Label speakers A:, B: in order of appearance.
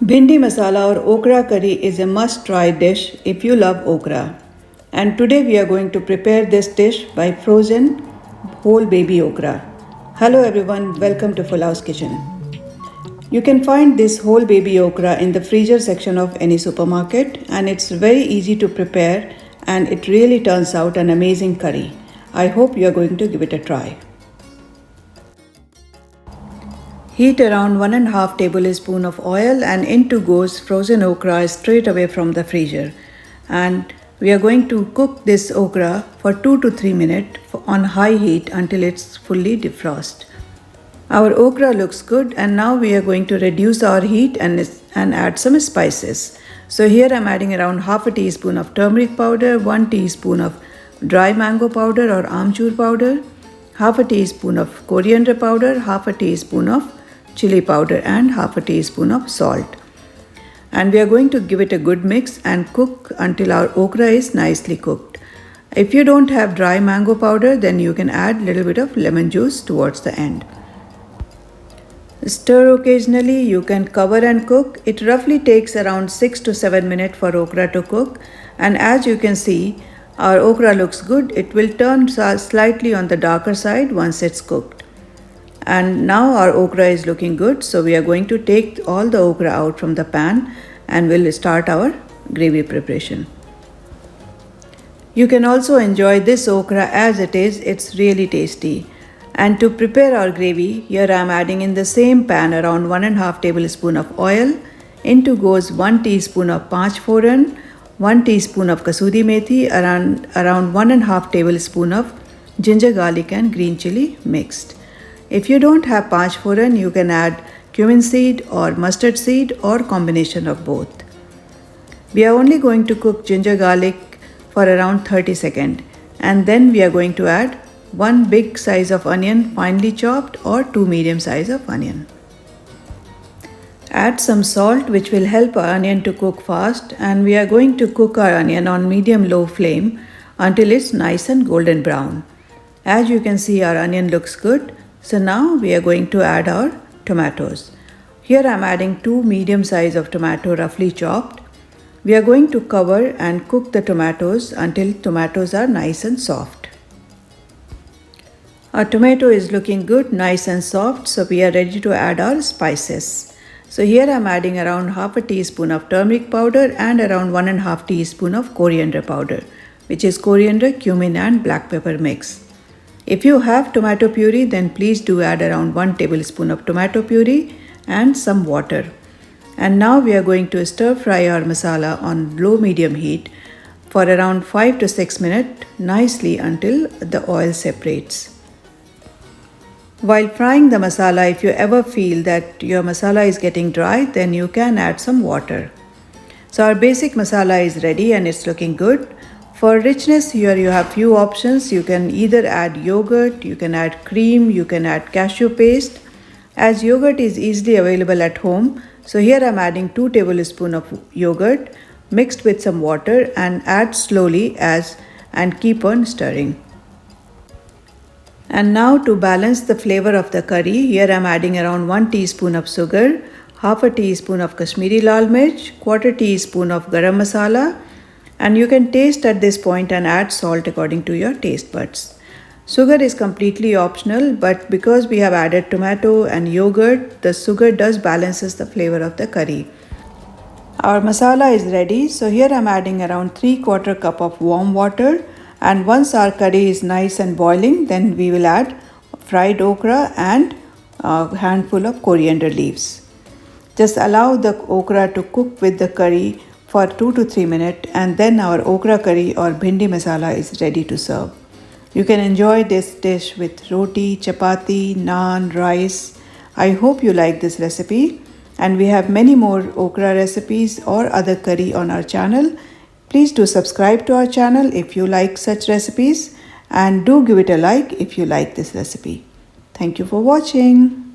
A: Bhindi Masala or okra curry is a must-try dish if you love okra. And today we are going to prepare this dish by frozen whole baby okra. Hello everyone, welcome to Full House Kitchen. You can find this whole baby okra in the freezer section of any supermarket, and it's very easy to prepare and it really turns out an amazing curry. I hope you are going to give it a try. Heat around 1.5 tablespoon of oil and into goes frozen okra straight away from the freezer. And we are going to cook this okra for 2 to 3 minutes on high heat until it's fully defrost. Our okra looks good, and now we are going to reduce our heat and add some spices. So here I'm adding around half a teaspoon of turmeric powder, 1 teaspoon of dry mango powder or amchur powder, half a teaspoon of coriander powder, half a teaspoon of chili powder and half a teaspoon of salt. And we are going to give it a good mix and cook until our okra is nicely cooked. If you don't have dry mango powder, then you can add a little bit of lemon juice towards the end. Stir occasionally, you can cover and cook. It roughly takes around 6 to 7 minutes for okra to cook, and as you can see, our okra looks good. It will turn slightly on the darker side once it's cooked. And now our okra is looking good, so we are going to take all the okra out from the pan and we'll start our gravy preparation. You can also enjoy this okra as it is, it's really tasty. And to prepare our gravy, here I am adding in the same pan around 1.5 tablespoon of oil. Into goes 1 teaspoon of panch foran, 1 teaspoon of kasuri methi, around 1.5 tablespoon of ginger, garlic and green chili mixed. If you don't have panch foran, you can add cumin seed or mustard seed or combination of both. We are only going to cook ginger garlic for around 30 seconds, and then we are going to add 1 big size of onion finely chopped or 2 medium size of onion. Add some salt, which will help our onion to cook fast, and we are going to cook our onion on medium-low flame until it's nice and golden brown. As you can see, our onion looks good. So now we are going to add our tomatoes. Here I am adding 2 medium size of tomato roughly chopped. We are going to cover and cook the tomatoes until tomatoes are nice and soft. Our tomato is looking good, nice and soft, so we are ready to add our spices. So here I am adding around half a teaspoon of turmeric powder and around 1.5 teaspoon of coriander powder, which is coriander, cumin and black pepper mix. If you have tomato puree, then please do add around 1 tablespoon of tomato puree and some water. And now we are going to stir fry our masala on low-medium heat for around 5 to 6 minutes nicely until the oil separates. While frying the masala, if you ever feel that your masala is getting dry, then you can add some water. So our basic masala is ready and it's looking good. For richness, here you have few options. You can either add yogurt, you can add cream, you can add cashew paste. As yogurt is easily available at home, so here I am adding 2 tablespoons of yogurt mixed with some water and add slowly and keep on stirring. And now to balance the flavor of the curry, here I am adding around 1 teaspoon of sugar, half a teaspoon of Kashmiri lal mirch, quarter teaspoon of garam masala, and you can taste at this point and add salt according to your taste buds. Sugar is completely optional, but because we have added tomato and yogurt, the sugar does balances the flavor of the curry. Our masala is ready, so here I am adding around 3/4 cup of warm water, and once our curry is nice and boiling, then we will add fried okra and a handful of coriander leaves. Just allow the okra to cook with the curry for 2 to 3 minutes, and then our okra curry or bhindi masala is ready to serve. You can enjoy this dish with roti, chapati, naan, rice. I hope you like this recipe, and we have many more okra recipes or other curry on our channel. Please do subscribe to our channel if you like such recipes, and do give it a like if you like this recipe. Thank you for watching.